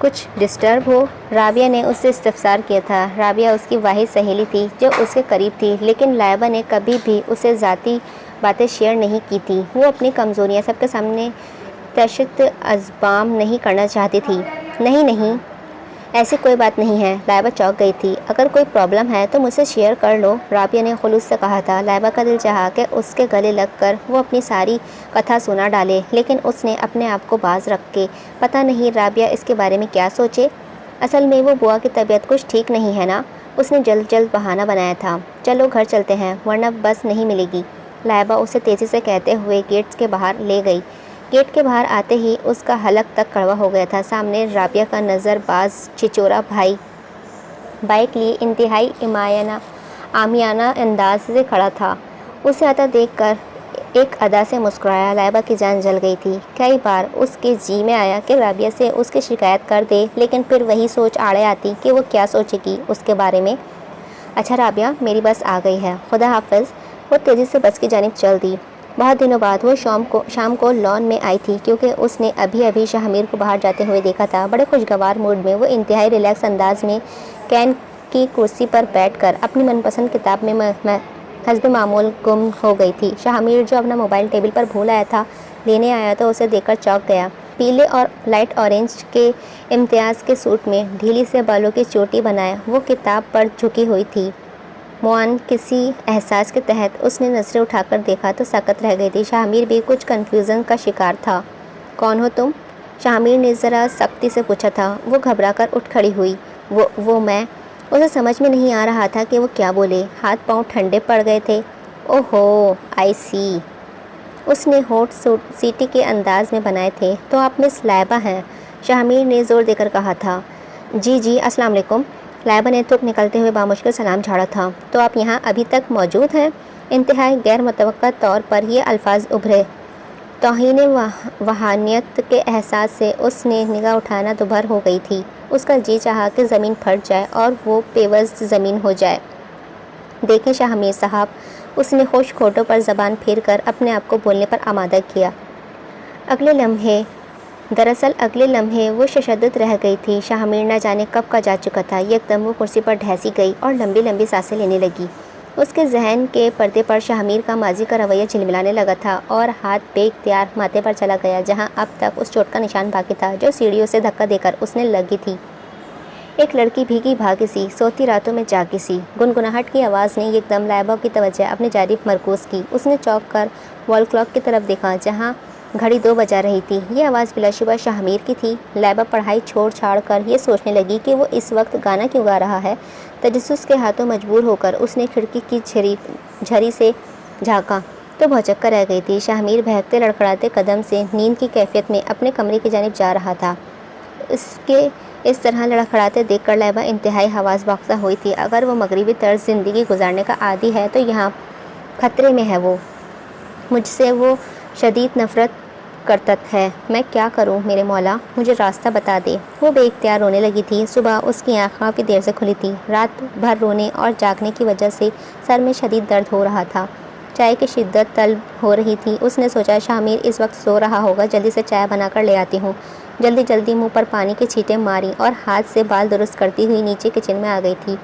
کچھ ڈسٹرب ہو؟ رابعہ نے اس سے استفسار کیا تھا۔ رابعہ اس کی واحد سہیلی تھی جو اس کے قریب تھی، لیکن لائبہ نے کبھی بھی اسے ذاتی باتیں شیئر نہیں کی تھی۔ وہ اپنی کمزوریاں سب کے سامنے تشت ازبام نہیں کرنا چاہتی تھی۔ نہیں، ایسی کوئی بات نہیں ہے۔ لائبہ چونک گئی تھی۔ اگر کوئی پرابلم ہے تو مجھ سے شیئر کر لو، رابعہ نے خلوص سے کہا تھا۔ لائبہ کا دل چاہا کہ اس کے گلے لگ کر وہ اپنی ساری کتھا سنا ڈالے، لیکن اس نے اپنے آپ کو باز رکھ کے پتہ نہیں رابعہ اس کے بارے میں کیا سوچے۔ اصل میں وہ بوا کی طبیعت کچھ ٹھیک نہیں ہے نا، اس نے جلد بہانہ بنایا تھا۔ چلو گھر چلتے ہیں ورنہ بس نہیں ملے گی، لائبہ اسے تیزی سے کہتے ہوئے گیٹ کے باہر لے گئی۔ گیٹ کے باہر آتے ہی اس کا حلق تک کڑوا ہو گیا تھا۔ سامنے رابعہ کا نظر باز چچورا بھائی بائک لیے انتہائی عامیانہ انداز سے کھڑا تھا۔ اسے آتا دیکھ کر ایک ادا سے مسکرایا۔ لائبہ کی جان جل گئی تھی۔ کئی بار اس کے جی میں آیا کہ رابعہ سے اس کی شکایت کر دے، لیکن پھر وہی سوچ آڑے آتی کہ وہ کیا سوچے گی اس کے بارے میں۔ اچھا رابعہ، میری بس آ گئی ہے، خدا حافظ۔ وہ تیزی سے بس کی جانب چل دی۔ بہت دنوں بعد وہ شام کو لان میں آئی تھی، کیونکہ اس نے ابھی شاہمیر کو باہر جاتے ہوئے دیکھا تھا۔ بڑے خوشگوار موڈ میں وہ انتہائی ریلیکس انداز میں کین کی کرسی پر بیٹھ کر اپنی من پسند کتاب میں حسب معمول گم ہو گئی تھی۔ شاہمیر جو اپنا موبائل ٹیبل پر بھول آیا تھا لینے آیا تو اسے دیکھ کر چونک گیا۔ پیلے اور لائٹ اورنج کے امتیاز کے سوٹ میں ڈھیلی سے بالوں کی چوٹی بنائے وہ کتاب پر جھکی ہوئی تھی۔ معان کسی احساس کے تحت اس نے نظریں اٹھا کر دیکھا تو ساکت رہ گئی تھی۔ شاہمیر بھی کچھ کنفیوژن کا شکار تھا۔ کون ہو تم؟ شاہمیر نے ذرا سختی سے پوچھا تھا۔ وہ گھبرا کر اٹھ کھڑی ہوئی۔ وہ میں۔ اسے سمجھ میں نہیں آ رہا تھا کہ وہ کیا بولے۔ ہاتھ پاؤں ٹھنڈے پڑ گئے تھے۔ اوہو، آئی سی۔ اس نے ہونٹ سیٹی کے انداز میں بنائے تھے۔ تو آپ مس لائبہ ہیں؟ شاہمیر نے زور دے کر کہا تھا۔ جی، السلام علیکم۔ لائبہ نے تھوک نکلتے ہوئے بامشکل سلام جھاڑا تھا۔ تو آپ یہاں ابھی تک موجود ہیں؟ انتہائی غیر متوقع طور پر یہ الفاظ ابھرے۔ توہین وحانیت کے احساس سے اس نے نگاہ اٹھانا دوبھر ہو گئی تھی۔ اس کا جی چاہا کہ زمین پھٹ جائے اور وہ پیوست زمین ہو جائے۔ دیکھیں شاہمیر صاحب، اس نے خشک ہونٹوں پر زبان پھیر کر اپنے آپ کو بولنے پر آمادہ کیا۔ دراصل اگلے لمحے وہ ششدر رہ گئی تھی۔ شاہمیر نہ جانے کب کا جا چکا تھا۔ یک دم وہ کرسی پر ڈھیسی گئی اور لمبی سانسیں لینے لگی۔ اس کے ذہن کے پردے پر شاہمیر کا ماضی کا رویہ جھلملانے لگا تھا اور ہاتھ بے اختیار ماتھے پر چلا گیا، جہاں اب تک اس چوٹ کا نشان باقی تھا جو سیڑھیوں سے دھکا دے کر اس نے لگی تھی۔ ایک لڑکی بھیگی بھاگی سی، سوتی راتوں میں جاگی سی گنگناہٹ کی آواز نے یک دم لائبہ کی توجہ اپنی جانب مرکوز کی۔ اس نے چونک کر وال کلاک کی طرف دیکھا جہاں گھڑی 2 بجا رہی تھی۔ یہ آواز بلا شبہ شاہمیر کی تھی۔ لائبہ پڑھائی چھوڑ چھاڑ کر یہ سوچنے لگی کہ وہ اس وقت گانا کیوں گا رہا ہے۔ تجسس کے ہاتھوں مجبور ہو کر اس نے کھڑکی کی جھری سے جھانکا تو بھوچک کر رہ گئی تھی۔ شاہمیر بہکتے لڑکھڑاتے قدم سے نیند کی کیفیت میں اپنے کمرے کی جانب جا رہا تھا۔ اس طرح لڑکھڑاتے دیکھ کر لائبہ انتہائی حواس باختہ ہوئی تھی۔ اگر وہ مغربی طرز زندگی گزارنے کا عادی ہے تو یہاں خطرے میں ہے۔ وہ مجھ سے وہ شدید نفرت کرتا ہے۔ میں کیا کروں میرے مولا، مجھے راستہ بتا دے۔ وہ بے اختیار رونے لگی تھی۔ صبح اس کی آنکھ کافی دیر سے کھلی تھی۔ رات بھر رونے اور جاگنے کی وجہ سے سر میں شدید درد ہو رہا تھا۔ چائے کی شدت طلب ہو رہی تھی۔ اس نے سوچا شاہمیر اس وقت سو رہا ہوگا، جلدی سے چائے بنا کر لے آتی ہوں۔ جلدی منہ پر پانی کی چھینٹیں ماری اور ہاتھ سے بال درست کرتی ہوئی نیچے کچن میں آ گئی تھی۔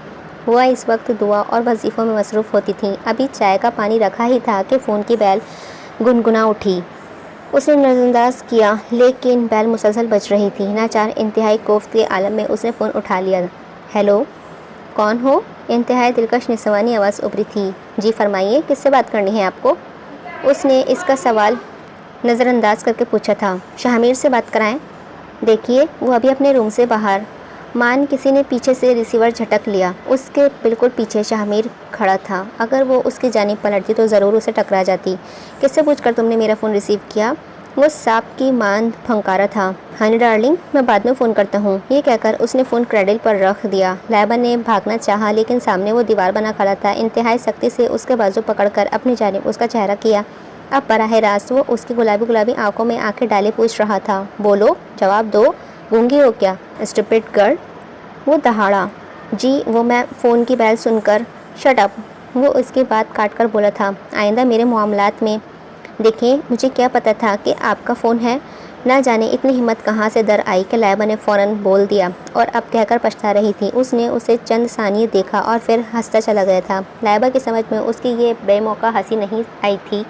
وہ اس وقت دعا اور وظیفوں میں مصروف ہوتی تھیں۔ ابھی چائے کا پانی رکھا ہی تھا کہ فون کی بیل گنگنا اٹھی۔ اس نے نظر انداز کیا، لیکن بیل مسلسل بج رہی تھی۔ ناچار انتہائی کوفت کے عالم میں اس نے فون اٹھا لیا۔ ہیلو، کون ہو؟ انتہائی دلکش نسوانی آواز ابھری تھی۔ جی فرمائیے، کس سے بات کرنی ہے آپ کو؟ اس نے اس کا سوال نظر انداز کر کے پوچھا تھا۔ شاہمیر سے بات کرائیں؟ دیکھیے، وہ ابھی اپنے روم سے باہر۔ مان کسی نے پیچھے سے ریسیور جھٹک لیا۔ اس کے بالکل پیچھے شاہمیر کھڑا تھا۔ اگر وہ اس کی جانب پلٹتی تو ضرور اسے ٹکرا جاتی۔ کس سے پوچھ کر تم نے میرا فون ریسیو کیا؟ وہ سانپ کی مانند پھنکارا تھا۔ ہانی ڈارلنگ، میں بعد میں فون کرتا ہوں۔ یہ کہہ کر اس نے فون کریڈل پر رکھ دیا۔ لائبہ نے بھاگنا چاہا، لیکن سامنے وہ دیوار بنا کھڑا تھا۔ انتہائی سختی سے اس کے بازو پکڑ کر اپنی جانب اس کا چہرہ کیا۔ اب براہ راست وہ اس کی گلابی آنکھوں میں آنکھیں ڈالے پوچھ رہا تھا۔ بولو، جواب دو، گونگی ہو کیا؟ اسٹوپڈ گرل، وہ دہاڑا۔ جی، وہ میں فون کی بیل سن کر۔ شٹ اپ، وہ اس کی بات کاٹ کر بولا تھا۔ آئندہ میرے معاملات میں دیکھیں، مجھے کیا پتہ تھا کہ آپ کا فون ہے۔ نہ جانے اتنی ہمت کہاں سے در آئی کہ لائبہ نے فوراً بول دیا، اور اب کہہ کر پچھتا رہی تھی۔ اس نے اسے چند ثانیے دیکھا اور پھر ہنستا چلا گیا تھا۔ لائبہ کی سمجھ میں اس کی یہ بے موقع ہنسی نہیں آئی تھی۔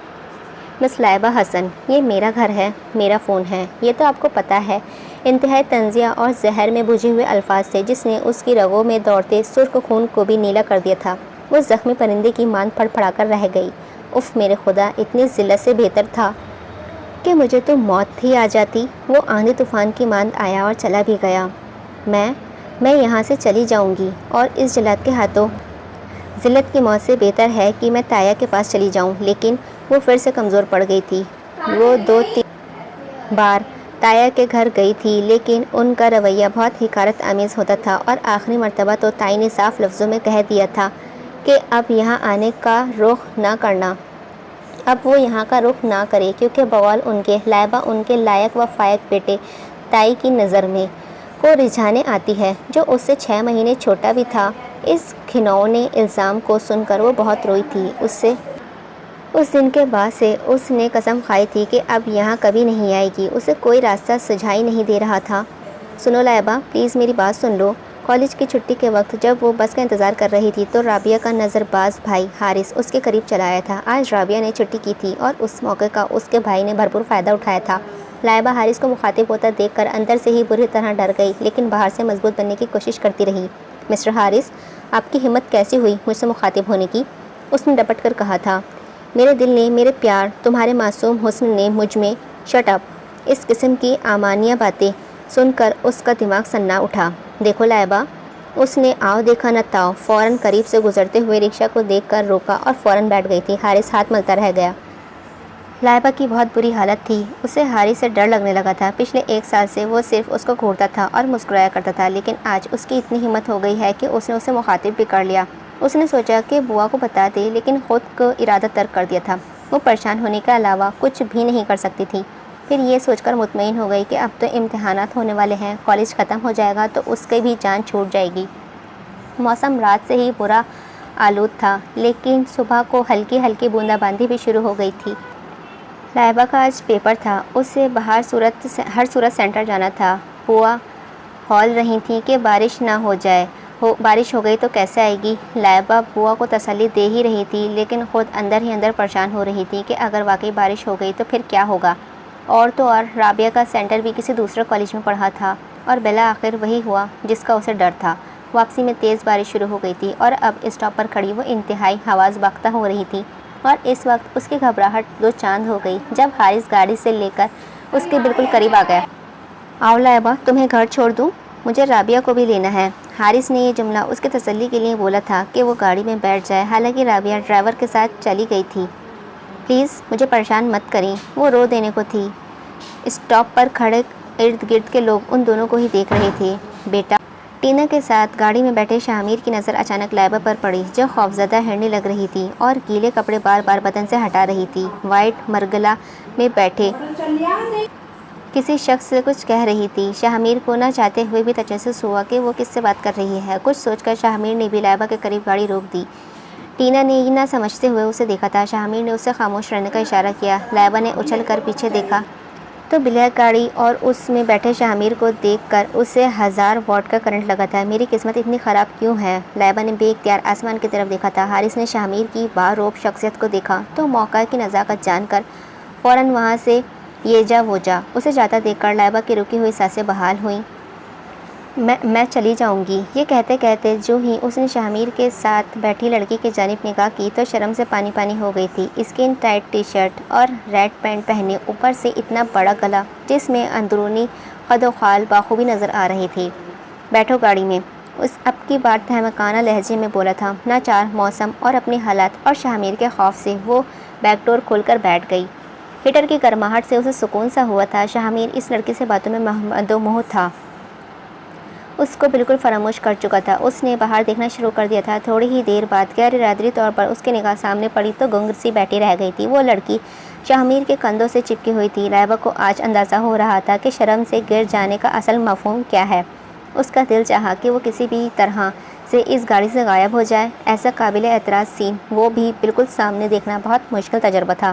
مس لائبہ حسن، یہ میرا گھر ہے، میرا فون ہے، یہ تو آپ کو پتہ ہے۔ انتہائی طنزیہ اور زہر میں بھجے ہوئے الفاظ تھے جس نے اس کی رگوں میں دوڑتے سرخ خون کو بھی نیلا کر دیا تھا۔ وہ زخمی پرندے کی مانند پھڑ پھڑا کر رہ گئی۔ اف میرے خدا، اتنی ذلت سے بہتر تھا کہ مجھے تو موت ہی آ جاتی۔ وہ آندھی طوفان کی مانند آیا اور چلا بھی گیا۔ میں یہاں سے چلی جاؤں گی، اور اس جلاد کے ہاتھوں ذلت کی موت سے بہتر ہے کہ میں تایا کے پاس چلی جاؤں۔ لیکن وہ پھر سے کمزور پڑ گئی تھی۔ وہ 2-3 بار تایا کے گھر گئی تھی، لیکن ان کا رویہ بہت حقارت آمیز ہوتا تھا، اور آخری مرتبہ تو تائی نے صاف لفظوں میں کہہ دیا تھا کہ اب یہاں آنے کا رخ نہ کرنا۔ اب وہ یہاں کا رخ نہ کرے، کیونکہ بغول ان کے لائبہ ان کے لائق و فائق بیٹے تائی کی نظر میں کو رجھانے آتی ہے، جو اس سے 6 مہینے چھوٹا بھی تھا۔ اس گھناؤنے الزام کو سن کر وہ بہت روئی تھی۔ اس دن کے بعد سے اس نے قسم کھائی تھی کہ اب یہاں کبھی نہیں آئے گی۔ اسے کوئی راستہ سجھائی نہیں دے رہا تھا۔ سنو لائبہ، پلیز میری بات سن لو۔ کالج کی چھٹی کے وقت جب وہ بس کا انتظار کر رہی تھی تو رابعہ کا نظر باز بھائی حارث اس کے قریب چلا آیا تھا۔ آج رابعہ نے چھٹی کی تھی اور اس موقع کا اس کے بھائی نے بھرپور فائدہ اٹھایا تھا۔ لائبہ حارث کو مخاطب ہوتا دیکھ کر اندر سے ہی بری طرح ڈر گئی، لیکن باہر سے مضبوط بننے کی کوشش کرتی رہی۔ مسٹر حارث، آپ کی ہمت کیسی ہوئی مجھ سے مخاطب ہونے کی؟ اس نے ڈپٹ کر کہا تھا۔ میرے دل نے، میرے پیار، تمہارے معصوم حسن نے مجھ میں شٹ اپ! اس قسم کی امانیہ باتیں سن کر اس کا دماغ سننا اٹھا۔ دیکھو لائبہ، اس نے آؤ دیکھا نہ تاؤ فوراً قریب سے گزرتے ہوئے رکشہ کو دیکھ کر روکا اور فوراً بیٹھ گئی تھی۔ حارث ہاتھ ملتا رہ گیا۔ لائبہ کی بہت بری حالت تھی۔ اسے حارث سے ڈر لگنے لگا تھا۔ پچھلے 1 سال سے وہ صرف اس کو گھورتا تھا اور مسکرایا کرتا تھا، لیکن آج اس کی اتنی ہمت ہو گئی ہے کہ اس نے اسے مخاطب بھی کر لیا۔ اس نے سوچا کہ بوا کو بتا دے، لیکن خود کو ارادہ ترک کر دیا تھا۔ وہ پریشان ہونے کے علاوہ کچھ بھی نہیں کر سکتی تھی۔ پھر یہ سوچ کر مطمئن ہو گئی کہ اب تو امتحانات ہونے والے ہیں، کالج ختم ہو جائے گا تو اس کی بھی جان چھوٹ جائے گی۔ موسم رات سے ہی برا آلود تھا، لیکن صبح کو ہلکی ہلکی بوندا باندی بھی شروع ہو گئی تھی۔ لائبہ کا آج پیپر تھا۔ اسے ہر صورت سینٹر جانا تھا۔ بوا ہول رہی تھیں کہ بارش نہ ہو جائے۔ بارش ہو گئی تو کیسے آئے گی؟ لائبہ بوا کو تسلی دے ہی رہی تھی، لیکن خود اندر ہی اندر پریشان ہو رہی تھی کہ اگر واقعی بارش ہو گئی تو پھر کیا ہوگا۔ اور تو اور رابعہ کا سینٹر بھی کسی دوسرے کالج میں پڑھا تھا، اور بالآخر وہی ہوا جس کا اسے ڈر تھا۔ واپسی میں تیز بارش شروع ہو گئی تھی، اور اب اسٹاپ پر کھڑی وہ انتہائی حواس باختہ ہو رہی تھی، اور اس وقت اس کی گھبراہٹ 2 چاند ہو گئی جب حارث گاڑی سے لے کر اس کے بالکل قریب آ گیا۔ آؤ لائبہ، تمہیں گھر چھوڑ دوں؟ مجھے رابعہ کو بھی لینا ہے۔ حارث نے یہ جملہ اس کی تسلی کے لیے بولا تھا کہ وہ گاڑی میں بیٹھ جائے، حالانکہ رابعہ ڈرائیور کے ساتھ چلی گئی تھی۔ پلیز مجھے پریشان مت کریں، وہ رو دینے کو تھی۔ اسٹاپ پر کھڑے ارد گرد کے لوگ ان دونوں کو ہی دیکھ رہے تھے۔ بیٹا، ٹینا کے ساتھ گاڑی میں بیٹھے شاہ کی نظر اچانک لائبہ پر پڑی، جو خوفزدہ ہرنی لگ رہی تھی اور گیلے کپڑے بار بار بدن سے ہٹا رہی تھی۔ وائٹ مرگلا میں بیٹھے کسی شخص سے کچھ کہہ رہی تھی۔ شاہ کو نہ چاہتے ہوئے بھی تجسس ہوا کہ وہ کس سے بات کر رہی ہے۔ کچھ سوچ کر شاہ نے بھی لائبہ کے قریب گاڑی روک دی۔ ٹینا نے یہ نہ سمجھتے ہوئے اسے دیکھا تھا۔ شاہ نے اسے خاموش رہنے کا اشارہ کیا۔ لائبہ نے اچھل کر پیچھے دیکھا تو بلیک گاڑی اور اس میں بیٹھے شاہ کو دیکھ کر اسے 1000 واٹ کا کرنٹ لگا تھا۔ میری قسمت اتنی خراب کیوں ہے؟ لائبہ نے بے اختیار آسمان کی طرف دیکھا تھا۔ حارث نے شاہ کی باروب شخصیت کو دیکھا تو موقع کی نزاکت جان کر فوراً وہاں سے یہ جا وہ جا۔ اسے جاتا دیکھ کر لائبہ کی رکی ہوئی سانسیں بحال ہوئیں۔ میں چلی جاؤں گی، یہ کہتے کہتے جو ہی اس نے شاہ کے ساتھ بیٹھی لڑکی کی جانب نگاہ کی تو شرم سے پانی پانی ہو گئی تھی۔ اسکن ٹائٹ ٹی شرٹ اور ریڈ پینٹ پہنے، اوپر سے اتنا بڑا گلا جس میں اندرونی خد و خال بخوبی نظر آ رہی تھی۔ بیٹھو گاڑی میں، اس اب کی بار تہمکانہ لہجے میں بولا تھا۔ ناچار موسم اور اپنی حالت اور شاہ کے خوف سے وہ بیک ڈور کھول کر بیٹھ گئی۔ ہیٹر کی گرماہٹ سے اسے سکون سا ہوا تھا۔ شاہ اس لڑکی سے باتوں میں مدموح تھا، اس کو بالکل فراموش کر چکا تھا۔ اس نے باہر دیکھنا شروع کر دیا تھا۔ تھوڑی ہی دیر بعد غیر ارادی طور پر اس کی نگاہ سامنے پڑی تو گنگ سی بیٹھی رہ گئی تھی۔ وہ لڑکی شاہ کے کندھوں سے چپکی ہوئی تھی۔ لائبہ کو آج اندازہ ہو رہا تھا کہ شرم سے گر جانے کا اصل مفہوم کیا ہے۔ اس کا دل چاہا کہ وہ کسی بھی طرح سے اس گاڑی سے غائب ہو جائے۔ ایسا قابل اعتراض سین، وہ بھی بالکل سامنے، دیکھنا بہت مشکل تجربہ تھا۔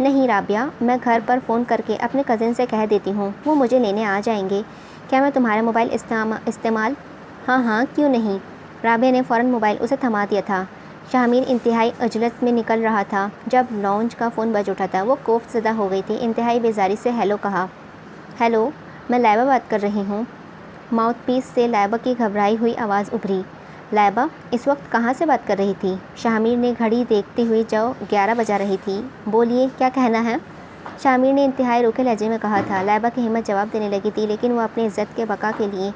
نہیں رابعہ، میں گھر پر فون کر کے اپنے کزن سے کہہ دیتی ہوں، وہ مجھے لینے آ جائیں گے۔ کیا میں تمہارا موبائل استعمال؟ ہاں کیوں نہیں۔ رابعہ نے فوراً موبائل اسے تھما دیا تھا۔ شامیر انتہائی عجلت میں نکل رہا تھا جب لاؤنج کا فون بج اٹھا تھا۔ وہ کوفت زدہ ہو گئی تھی، انتہائی بیزاری سے ہیلو کہا۔ ہیلو، میں لائبہ بات کر رہی ہوں۔ ماؤتھ پیس سے لائبہ کی گھبرائی ہوئی آواز ابھری۔ لائبہ اس وقت کہاں سے بات کر رہی تھی؟ شامیر نے گھڑی دیکھتے ہوئے جو 11 بجا رہی تھی۔ بولیے، کیا کہنا ہے؟ شامیر نے انتہائی روکھے لہجے میں کہا تھا۔ لائبہ کی ہمت جواب دینے لگی تھی، لیکن وہ اپنی عزت کے بقا کے لیے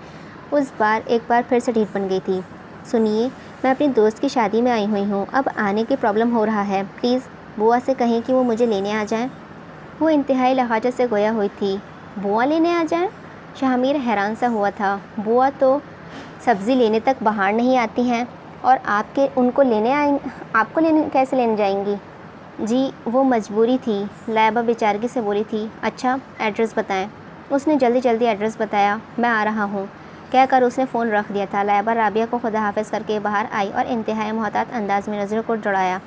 ایک بار پھر سے ڈھیٹ بن گئی تھی۔ سنیے، میں اپنی دوست کی شادی میں آئی ہوئی ہوں، اب آنے کی پرابلم ہو رہا ہے، پلیز بوا سے کہیں کہ وہ مجھے لینے آ جائیں۔ وہ انتہائی لہجے سے گویا ہوئی تھی۔ بوا لینے آ جائیں؟ شامیر حیران سا ہوا تھا۔ بوا تو سبزی لینے تک باہر نہیں آتی ہیں، اور آپ کو لینے کیسے لینے جائیں گی؟ جی وہ مجبوری تھی، لائبہ بیچارگی سے بولی تھی۔ اچھا ایڈریس بتائیں۔ اس نے جلدی ایڈریس بتایا۔ میں آ رہا ہوں کہہ کر اس نے فون رکھ دیا تھا۔ لائبہ رابعہ کو خدا حافظ کر کے باہر آئی اور انتہائی محتاط انداز میں نظروں کو دوڑایا۔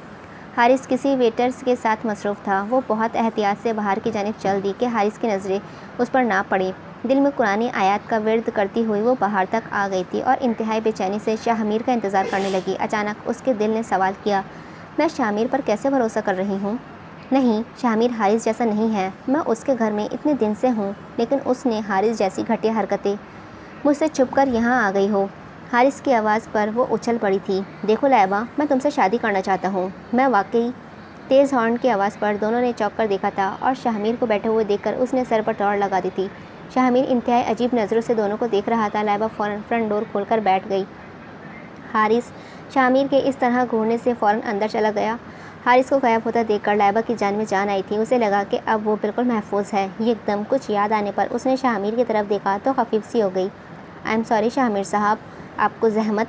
حارث کسی ویٹرز کے ساتھ مصروف تھا۔ وہ بہت احتیاط سے باہر کی جانب چل دی کہ حارث کی نظریں اس پر نہ پڑیں۔ دل میں قرآنی آیات کا ورد کرتی ہوئی وہ باہر تک آ گئی تھی اور انتہائی بے چینی سے شامیر کا انتظار کرنے لگی۔ اچانک اس کے دل نے سوال کیا، میں شامیر پر کیسے بھروسہ کر رہی ہوں؟ نہیں، شامیر حارث جیسا نہیں ہے۔ میں اس کے گھر میں اتنے دن سے ہوں، لیکن اس نے حارث جیسی گھٹیا حرکتیں مجھ سے چھپ کر یہاں آ گئی ہو۔ حارث کی آواز پر وہ اچھل پڑی تھی۔ دیکھو لائبہ، میں تم سے شادی کرنا چاہتا ہوں۔ میں واقعی۔ تیز ہارن کی آواز پر دونوں نے چونک کر دیکھا تھا اور شامیر کو بیٹھے ہوئے دیکھ کر اس نے سر پر دوڑ لگا دی تھی۔ شامیر انتہائی عجیب نظروں سے دونوں کو دیکھ رہا تھا۔ لائبہ فوراً فرنٹ ڈور کھول کر بیٹھ گئی۔ حارث شامیر کے اس طرح گھورنے سے فوراً اندر چلا گیا۔ حارث کو غائب ہوتا دیکھ کر لائبہ کی جان میں جان آئی تھی۔ اسے لگا کہ اب وہ بالکل محفوظ ہے۔ ایک دم کچھ یاد آنے پر اس نے شامیر کی طرف دیکھا تو خفیف سی ہو گئی۔ آئی ایم سوری شامیر صاحب، آپ کو زحمت۔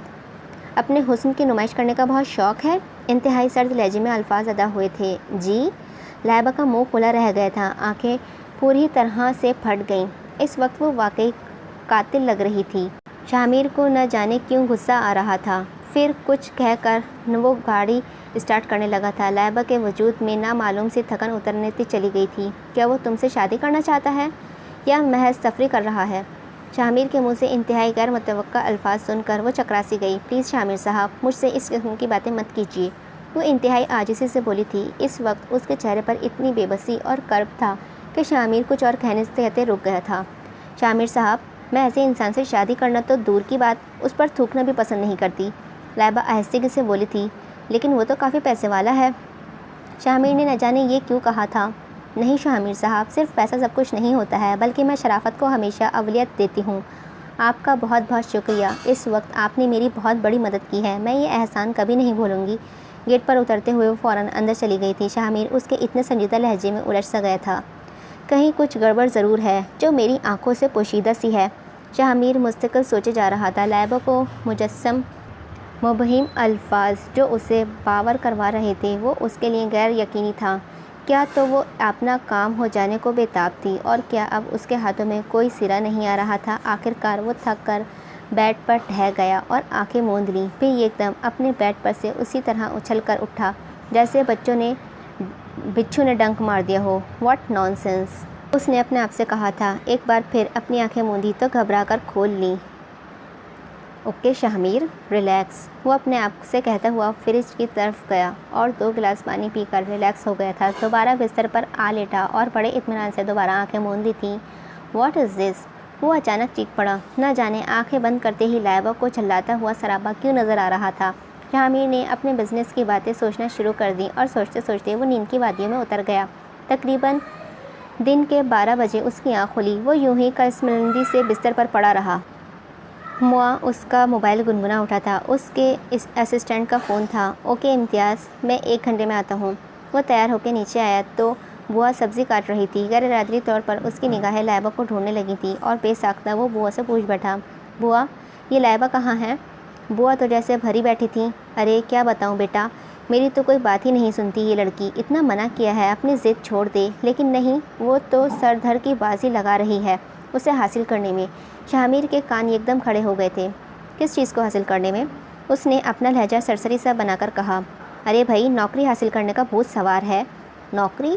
اپنے حسن کی نمائش کرنے کا بہت شوق ہے؟ انتہائی سرد لہجے میں الفاظ ادا ہوئے تھے۔ جی؟ لائبہ کا منہ کھلا رہ گیا تھا، آنکھیں پوری طرح سے پھٹ گئیں۔ اس وقت وہ واقعی قاتل لگ رہی تھی۔ شامیر کو نہ جانے کیوں غصہ آ رہا تھا۔ پھر کچھ کہہ کر وہ گاڑی اسٹارٹ کرنے لگا تھا۔ لائبہ کے وجود میں نامعلوم سی تھکن اترتی چلی گئی تھی۔ کیا وہ تم سے شادی کرنا چاہتا ہے یا محض تفریح کر رہا ہے؟ شامیر کے منہ سے انتہائی غیر متوقع الفاظ سن کر وہ چکراسی گئی۔ پلیز شامیر صاحب، مجھ سے اس قسم کی باتیں مت کیجیے، وہ انتہائی عاجزی سے بولی تھی۔ اس وقت اس کے چہرے پر اتنی بے بسی اور کرب تھا کہ شامیر کچھ اور کہنے سے کہتے رک گیا تھا۔ شامیر صاحب، میں ایسے انسان سے شادی کرنا تو دور کی بات، اس پر تھوکنا بھی پسند نہیں کرتی، لائبہ آہستگی سے بولی تھی۔ لیکن وہ تو کافی پیسے والا ہے۔ شامیر نے نہ جانے یہ کیوں کہا تھا۔ نہیں شامیر صاحب، صرف پیسہ سب کچھ نہیں ہوتا ہے، بلکہ میں شرافت کو ہمیشہ اولویت دیتی ہوں۔ آپ کا بہت بہت شکریہ، اس وقت آپ نے میری بہت بڑی مدد کی ہے، میں یہ احسان کبھی نہیں بھولوں گی۔ گیٹ پر اترتے ہوئے وہ فوراً اندر چلی گئی تھی۔ شامیر اس کے اتنے سنجیدہ لہجے میں الجھ سا گیا تھا۔ کہیں کچھ گڑبڑ ضرور ہے جو میری آنکھوں سے پوشیدہ سی ہے، شامیر مستقل سوچے جا رہا تھا۔ لائبہ کو مجسم مبہم الفاظ جو اسے باور کروا رہے تھے وہ اس کے لیے غیر یقینی تھا۔ کیا تو وہ اپنا کام ہو جانے کو بے تاب تھی، اور کیا اب اس کے ہاتھوں میں کوئی سرا نہیں آ رہا تھا؟ آخر کار وہ تھک کر بیڈ پر ٹھہر گیا اور آنکھیں موند لیں۔ پھر ایک دم اپنے بیڈ پر سے اسی طرح اچھل کر اٹھا جیسے بچھو نے ڈنک مار دیا ہو۔ واٹ نان سینس، اس نے اپنے آپ سے کہا تھا۔ ایک بار پھر اپنی آنکھیں موندی تو گھبرا کر کھول لیں۔ اوکے شامیر، ریلیکس، وہ اپنے آپ سے کہتا ہوا فریج کی طرف گیا اور 2 گلاس پانی پی کر ریلیکس ہو گیا تھا۔ دوبارہ بستر پر آ لیٹا اور بڑے اطمینان سے دوبارہ آنکھیں موند لی تھیں۔ واٹ از دس، وہ اچانک چیخ پڑا۔ نہ جانے آنکھیں بند کرتے ہی لائبہ کو جھلاتا ہوا سراپا کیوں نظر آ رہا تھا۔ شامیر نے اپنے بزنس کی باتیں سوچنا شروع کر دیں اور سوچتے سوچتے وہ نیند کی وادیوں میں اتر گیا۔ تقریباً دن کے 12 بجے اس کی آنکھ کھلی۔ وہ یوں ہی کسمندی سے بستر پر پڑا رہا۔ موا اس کا موبائل گنگنا اٹھا تھا۔ اس کے اسسٹنٹ کا فون تھا۔ اوکے امتیاز، میں 1 گھنٹے میں آتا ہوں۔ وہ تیار ہو کے نیچے آیا تو بوا سبزی کاٹ رہی تھی۔ غیر ارادی طور پر اس کی نگاہیں لائبہ کو ڈھونڈنے لگی تھیں اور بے ساختہ وہ بوا سے پوچھ بیٹھا، بوا یہ لائبہ کہاں ہے؟ بوا تو جیسے بھری بیٹھی تھیں۔ ارے کیا بتاؤں بیٹا، میری تو کوئی بات ہی نہیں سنتی یہ لڑکی، اتنا منع کیا ہے اپنی ضد چھوڑ دے، لیکن نہیں، وہ تو سر دھر کی بازی لگا رہی ہے اسے حاصل کرنے میں۔ شامیر کے کان ایک دم کھڑے ہو گئے تھے۔ کس چیز کو حاصل کرنے میں؟ اس نے اپنا لہجہ سرسری سا بنا کر کہا۔ ارے بھائی، نوکری حاصل کرنے کا بھوت سوار ہے۔ نوکری؟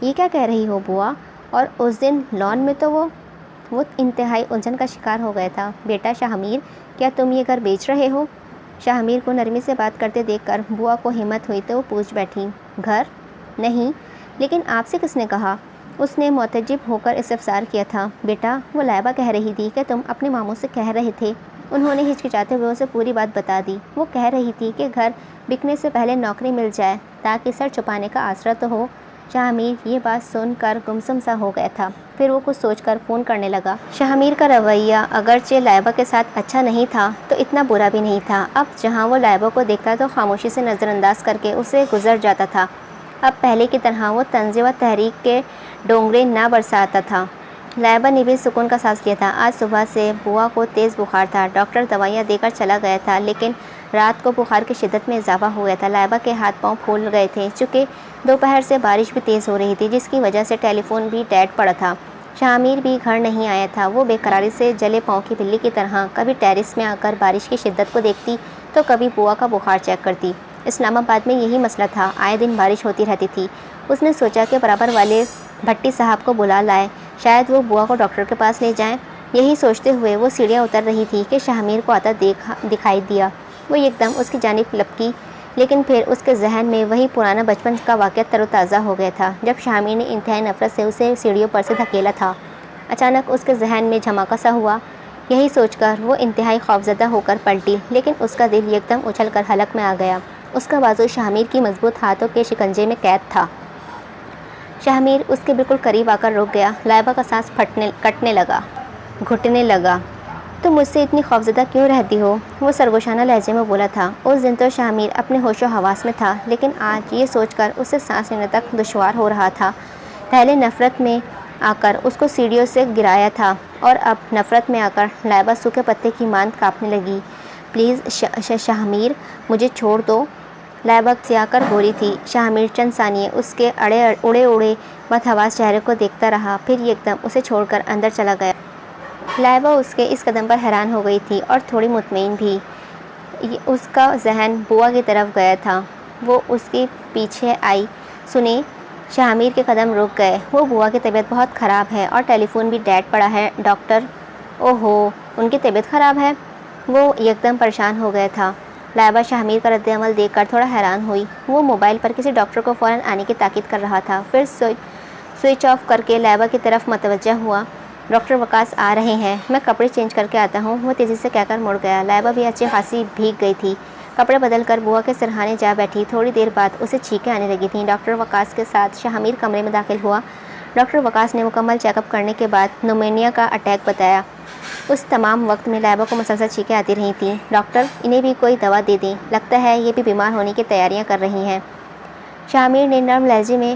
یہ کیا کہہ رہی ہو بوا؟ اور اس دن لان میں تو وہ انتہائی الجھن کا شکار ہو گیا تھا۔ بیٹا شاہمیر، کیا تم یہ گھر بیچ رہے ہو؟ شاہمیر کو نرمی سے بات کرتے دیکھ کر بوا کو ہمت ہوئی تو وہ پوچھ بیٹھی، گھر؟ نہیں، لیکن آپ سے کس نے کہا؟ اس نے متعجب ہو کر استفسار کیا تھا۔ بیٹا، وہ لائبہ کہہ رہی تھی کہ تم اپنے ماموں سے کہہ رہے تھے۔ انہوں نے ہچکچاتے ہوئے اسے پوری بات بتا دی۔ وہ کہہ رہی تھی کہ گھر بکنے سے پہلے نوکری مل جائے تاکہ سر چھپانے کا آسرا تو ہو۔ شاہمیر یہ بات سن کر گمسم سا ہو گیا تھا۔ پھر وہ کچھ سوچ کر فون کرنے لگا۔ شاہمیر کا رویہ اگرچہ لائبہ کے ساتھ اچھا نہیں تھا تو اتنا برا بھی نہیں تھا۔ اب جہاں وہ لائبہ کو دیکھتا تو خاموشی سے نظر انداز کر کے اسے گزر جاتا تھا۔ اب پہلے کی طرح وہ طنز و تحریک کے ڈونگرے نہ برساتا تھا۔ لائبہ نے بھی سکون کا سانس لیا تھا۔ آج صبح سے بوا کو تیز بخار تھا۔ ڈاکٹر دوائیاں دے کر چلا گیا تھا لیکن رات کو بخار کی شدت میں اضافہ ہو گیا تھا۔ لائبہ کے ہاتھ پاؤں پھول گئے تھے۔ چونکہ دوپہر سے بارش بھی تیز ہو رہی تھی جس کی وجہ سے ٹیلی فون بھی ڈیڈ پڑا تھا۔ شاہمیر بھی گھر نہیں آیا تھا۔ وہ بے قراری سے جلے پاؤں کی بلی کی طرح کبھی ٹیرس میں آ کر بارش کی شدت کو دیکھتی تو کبھی بوا کا بخار چیک کرتی۔ اسلام آباد میں یہی مسئلہ تھا، آئے دن بارش ہوتی رہتی تھی۔ اس نے سوچا کہ برابر والے بھٹی صاحب کو بلا لائے، شاید وہ بوا کو ڈاکٹر کے پاس لے جائیں۔ یہی سوچتے ہوئے وہ سیڑھیاں اتر رہی تھی کہ شاہمیر کو آتا دکھائی دیا۔ وہ ایک دم اس کی جانب لپکی لیکن پھر اس کے ذہن میں وہی پرانا بچپن کا واقعہ تر و تازہ ہو گیا تھا جب شاہمیر نے انتہائی نفرت سے اسے سیڑھیوں پر سے دھکیلا تھا۔ اچانک اس کے ذہن میں جھماکا سا ہوا۔ یہی سوچ کر وہ انتہائی خوفزدہ ہو کر پلٹی لیکن اس کا دل یک دم اچھل کر حلق میں آ گیا۔ اس کا بازو شاہمیر کی مضبوط ہاتھوں کے شکنجے میں قید تھا۔ شاہمیر اس کے بالکل قریب آ کر رک گیا۔ لائبہ کا سانس کٹنے لگا، گھٹنے لگا۔ تم مجھ سے اتنی خوفزدہ کیوں رہتی ہو؟ وہ سرگوشانہ لہجے میں بولا تھا۔ اس دن تو شاہمیر اپنے ہوش و حواس میں تھا لیکن آج یہ سوچ کر اسے سانس لینے تک دشوار ہو رہا تھا۔ پہلے نفرت میں آ کر اس کو سیڑھیوں سے گرایا تھا اور اب نفرت میں آ کر لائبہ سوکھے پتے کی مانند کانپنے لگی۔ پلیز شاہمیر، مجھے چھوڑ دو، لائبہ سیا کر بولی تھی۔ شاہمیر چند ثانیے اس کے اڑے متحواس چہرے کو دیکھتا رہا، پھر ایک دم اسے چھوڑ کر اندر چلا گیا۔ لائبہ اس کے اس قدم پر حیران ہو گئی تھی اور تھوڑی مطمئن بھی۔ اس کا ذہن بوا کی طرف گیا تھا۔ وہ اس کے پیچھے آئی۔ سنیں، شاہمیر کے قدم رک گئے۔ وہ بوا کی طبیعت بہت خراب ہے اور ٹیلی فون بھی ڈیڈ پڑا ہے۔ ڈاکٹر؟ اوہو، ان کی طبیعت خراب ہے؟ وہ یک دم پریشان ہو گیا تھا۔ لائبہ شاہمیر کا رد عمل دیکھ کر تھوڑا حیران ہوئی۔ وہ موبائل پر کسی ڈاکٹر کو فوراً آنے کی تاکید کر رہا تھا، پھر سوئچ آف کر کے لائبہ کی طرف متوجہ ہوا۔ ڈاکٹر وقاص آ رہے ہیں، میں کپڑے چینج کر کے آتا ہوں، وہ تیزی سے کہہ کر مڑ گیا۔ لائبہ بھی اچھی خاصی بھیگ گئی تھی۔ کپڑے بدل کر بوا کے سرہانے جا بیٹھی۔ تھوڑی دیر بعد اسے چھینکیں آنے لگی تھیں۔ ڈاکٹر وقاص کے ساتھ شاہمیر کمرے میں داخل ہوا۔ ڈاکٹر وقاص نے مکمل چیک اپ کرنے کے بعد نمونیا کا اٹیک بتایا۔ اس تمام وقت میں لائبہ کو مسلسل چھینکیں آتی رہی تھیں۔ ڈاکٹر، انہیں بھی کوئی دوا دے دیں، لگتا ہے یہ بھی بیمار ہونے کی تیاریاں کر رہی ہیں۔ شاہمیر نے نرم لہجے میں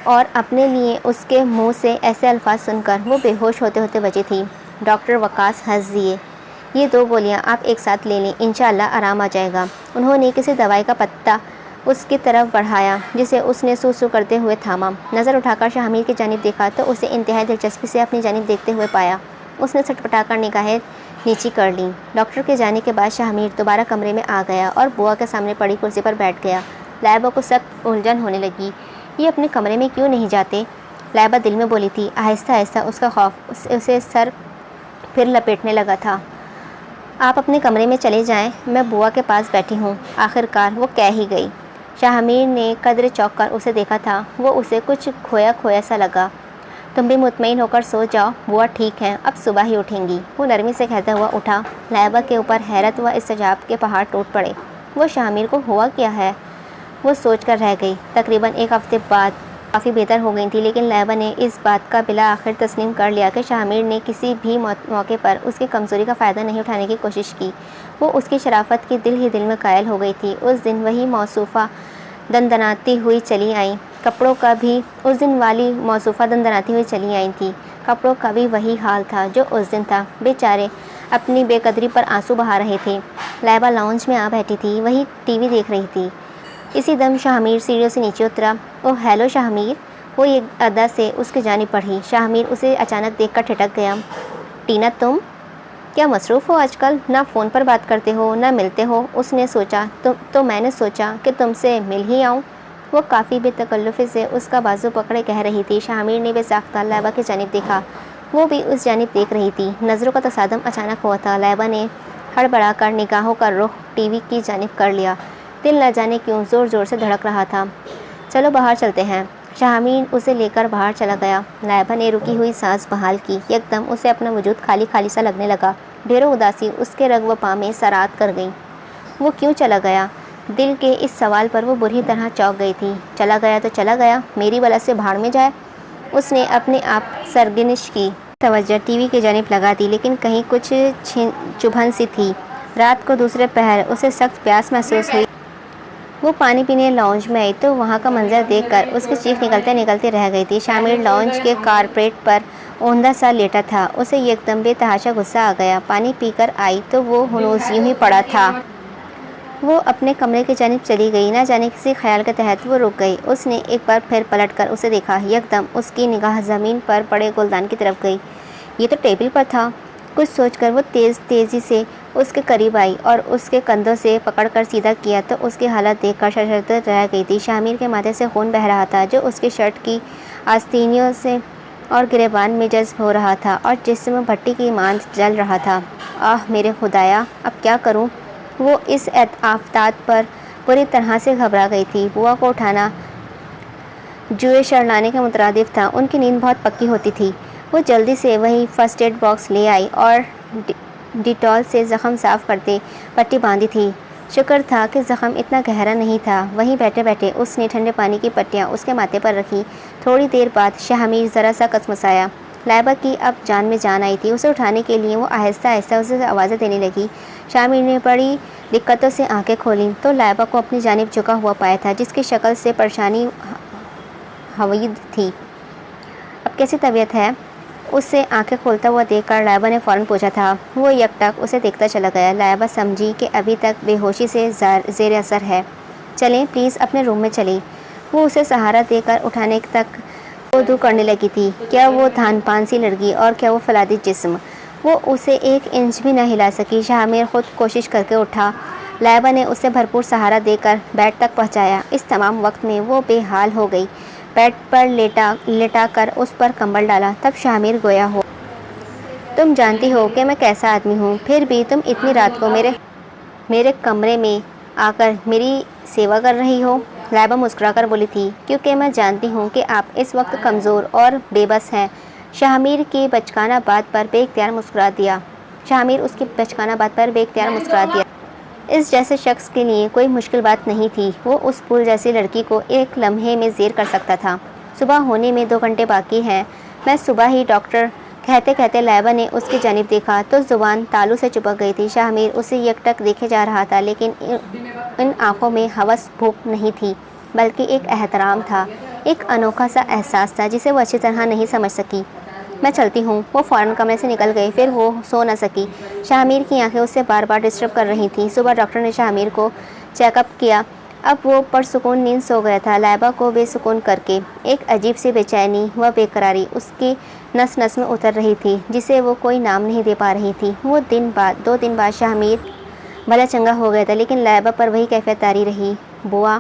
اور اپنے لیے اس کے منہ سے ایسے الفاظ سن کر وہ بے ہوش ہوتے ہوتے بچی تھی۔ ڈاکٹر وقاص ہنس دیے۔ یہ 2 گولیاں آپ ایک ساتھ لے لیں، انشاءاللہ آرام آ جائے گا۔ انہوں نے کسی دوائی کا پتا اس کی طرف بڑھایا جسے اس نے سو سو کرتے ہوئے تھاما۔ نظر اٹھا کر شاہمیر کی جانب دیکھا تو اسے انتہائی دلچسپی سے اپنی جانب دیکھتے ہوئے پایا۔ اس نے سٹپٹا کر نگاہیں نیچی کر لیں۔ ڈاکٹر کے جانے کے بعد شاہمیر دوبارہ کمرے میں آ گیا اور بوا کے سامنے پڑی کرسی پر بیٹھ گیا۔ لائبہ کو سخت الجھن ہونے لگی۔ یہ اپنے کمرے میں کیوں نہیں جاتے؟ لائبہ دل میں بولی تھی۔ آہستہ آہستہ اس کا خوف اسے سر پھر لپیٹنے لگا تھا۔ آپ اپنے کمرے میں چلے جائیں، میں بوا کے پاس بیٹھی ہوں، آخر کار وہ کہہ ہی گئی۔ شاہمیر نے قدرے چونک کر اسے دیکھا تھا۔ وہ اسے کچھ کھویا کھویا سا لگا۔ تم بھی مطمئن ہو کر سو جاؤ، بوا ٹھیک ہے، اب صبح ہی اٹھیں گی، وہ نرمی سے کہتا ہوا اٹھا۔ لائبہ کے اوپر حیرت و استعجاب کے پہاڑ ٹوٹ پڑے۔ وہ شاہمیر کو ہوا کیا ہے؟ وہ سوچ کر رہ گئی۔ تقریباً 1 ہفتے بعد کافی بہتر ہو گئی تھی لیکن لائبہ نے اس بات کا بالآخر تسلیم کر لیا کہ شاہمیر نے کسی بھی موقع پر اس کی کمزوری کا فائدہ نہیں اٹھانے کی کوشش کی۔ وہ اس کی شرافت کی دل ہی دل میں قائل ہو گئی تھی۔ اس دن وہی موصوفہ دندناتی ہوئی چلی آئیں۔ کپڑوں کا بھی اس دن والی موصوفہ دندناتی ہوئی چلی آئی تھی۔ کپڑوں کا بھی وہی حال تھا جو اس دن تھا۔ بیچارے اپنی بے قدری پر آنسو بہا رہے تھے۔ لائبہ لاؤنج میں آ بیٹھی تھی، وہی ٹی وی دیکھ رہی تھی۔ اسی دم شاہمیر سیڑھیوں سے نیچے اترا۔ اوہ ہیلو شاہمیر، وہ ایک ادا سے اس کی جانب بڑھی۔ شاہمیر اسے اچانک دیکھ کر ٹھٹک گیا۔ ٹینا، تم کیا مصروف ہو آج کل؟ نہ فون پر بات کرتے ہو نہ ملتے ہو۔ اس نے سوچا تو میں نے سوچا کہ تم سے مل ہی آؤں۔ وہ کافی بے تکلفی سے اس کا بازو پکڑے کہہ رہی تھی۔ شامیر نے بے ساختہ لائبہ کی جانب دیکھا، وہ بھی اس جانب دیکھ رہی تھی۔ نظروں کا تصادم اچانک ہوا تھا۔ لائبہ نے ہڑبڑا کر نگاہوں کا رخ ٹی وی کی جانب کر لیا۔ دل نہ جانے کیوں زور زور سے دھڑک رہا تھا۔ چلو باہر چلتے ہیں۔ شامیر اسے لے کر باہر چلا گیا۔ لائبہ نے رکی ہوئی سانس بحال کی۔ یکدم اسے اپنا وجود خالی خالی سا لگنے لگا۔ ڈھیروں اداسی اس کے رگ و پا میں سرات کر گئیں۔ وہ کیوں چلا گیا؟ دل کے اس سوال پر وہ بری طرح چونک گئی تھی۔ چلا گیا تو چلا گیا، میری وجہ سے بھاڑ میں جائے۔ اس نے اپنے آپ سرگنش کی توجہ ٹی وی کی جانب لگا دی، لیکن کہیں کچھ چبھن سی تھی۔ رات کو دوسرے پہر اسے سخت پیاس محسوس ہوئی۔ وہ پانی پینے لاؤنج میں آئی تو وہاں کا منظر دیکھ کر اس کی چیخ نکلتے نکلتے رہ گئی تھی۔ شامیر لاؤنج کے کارپیٹ پر اوندھا سا لیٹا تھا۔ اسے یکدم بے تحاشا غصہ آ گیا۔ پانی پی کر آئی تو وہ ہنوز یوں ہی پڑا تھا۔ وہ اپنے کمرے کی جانب چلی گئی۔ نہ جانے کسی خیال کے تحت وہ رک گئی۔ اس نے ایک بار پھر پلٹ کر اسے دیکھا۔ یکدم اس کی نگاہ زمین پر پڑے گلدان کی طرف گئی۔ یہ تو ٹیبل پر تھا۔ کچھ سوچ کر وہ تیزی سے اس کے قریب آئی اور اس کے کندھوں سے پکڑ کر سیدھا کیا تو اس کی حالت دیکھ کر شرشرتے رہ گئی تھی۔ شامیر کے ماتھے سے خون بہہ رہا تھا، جو اس کی شرٹ کی آستینوں سے اور گریبان میں جذب ہو رہا تھا اور جسم بھٹی کی مانند جل رہا تھا۔ آہ میرے خدایا، اب کیا کروں؟ وہ اس آفتاب پر پوری طرح سے گھبرا گئی تھی۔ بوا کو اٹھانا جوئے شرلانے کے مترادف تھا۔ ان کی نیند بہت پکی ہوتی تھی۔ وہ جلدی سے وہی فرسٹ ایڈ باکس لے آئی اور ڈیٹول سے زخم صاف کرتے پٹی باندھی تھی۔ شکر تھا کہ زخم اتنا گہرا نہیں تھا۔ وہیں بیٹھے بیٹھے اس نے ٹھنڈے پانی کی پٹیاں اس کے ماتھے پر رکھی۔ تھوڑی دیر بعد شامیر ذرا سا کسمسایا۔ لائبہ کی اب جان میں جان آئی تھی۔ اسے اٹھانے کے لیے وہ آہستہ آہستہ اسے آوازیں دینے لگی۔ شامیر نے بڑی دقتوں سے آنکھیں کھولیں تو لائبہ کو اپنی جانب جھکا ہوا پایا تھا، جس کی شکل سے پریشانی حوید تھی۔ اب کیسی طبیعت ہے؟ اسے آنکھیں کھولتا ہوا دیکھ کر لائبہ نے فوراً پوچھا تھا۔ وہ یک ٹک اسے دیکھتا چلا گیا۔ لائبہ سمجھی کہ ابھی تک بے ہوشی سے زیر اثر ہے۔ چلیں پلیز اپنے روم میں چلیں۔ وہ اسے سہارا دے کر اٹھانے تک دو کرنے لگی تھی۔ کیا وہ دھان پان سی لڑکی اور کیا وہ فولادی جسم؟ وہ اسے ایک انچ بھی نہ ہلا سکی۔ شامیر خود کوشش کر کے اٹھا۔ لائبہ نے اسے بھرپور سہارا دے کر بیڈ تک پہنچایا۔ اس تمام وقت میں وہ بے حال ہو گئی۔ بیڈ پر لٹا کر اس پر کمبل ڈالا۔ تب شامیر گویا ہو، تم جانتی ہو کہ میں کیسا آدمی ہوں، پھر بھی تم اتنی رات کو میرے کمرے میں آ کر میری سیوا کر رہی ہو؟ لائبہ مسکرا کر بولی تھی، کیونکہ میں جانتی ہوں کہ آپ اس وقت کمزور اور بے بس ہیں۔ شامیر اس کی بچکانہ بات پر بے اختیار مسکرا دیا۔ اس جیسے شخص کے لیے کوئی مشکل بات نہیں تھی۔ وہ اس پھول جیسی لڑکی کو ایک لمحے میں زیر کر سکتا تھا۔ صبح ہونے میں 2 گھنٹے باقی ہیں۔ میں صبح ہی ڈاکٹر کہتے کہتے لائبہ نے اس کی جانب دیکھا تو زبان تالو سے چپک گئی تھی۔ شامیر اسے یک ٹک دیکھے جا رہا تھا، لیکن ان آنکھوں میں ہوس بھوک نہیں تھی، بلکہ ایک احترام تھا، ایک انوکھا سا احساس تھا جسے وہ اچھی طرح نہیں سمجھ سکی۔ میں چلتی ہوں۔ وہ فوراً کمرے سے نکل گئی۔ پھر وہ سو نہ سکی۔ شامیر کی آنکھیں اسے بار بار ڈسٹرب کر رہی تھیں۔ صبح ڈاکٹر نے شامیر کو چیک اپ کیا۔ اب وہ پرسکون نیند سو گیا تھا۔ لائبہ کو بے سکون کر کے ایک عجیب سی بے چینی و بے قراری اس کی نس نس میں اتر رہی تھی، جسے وہ کوئی نام نہیں دے پا رہی تھی۔ 2 دن بعد شامیر بھلا چنگا ہو گیا تھا، لیکن لائبہ پر وہی کیفیت طاری رہی۔ بوا،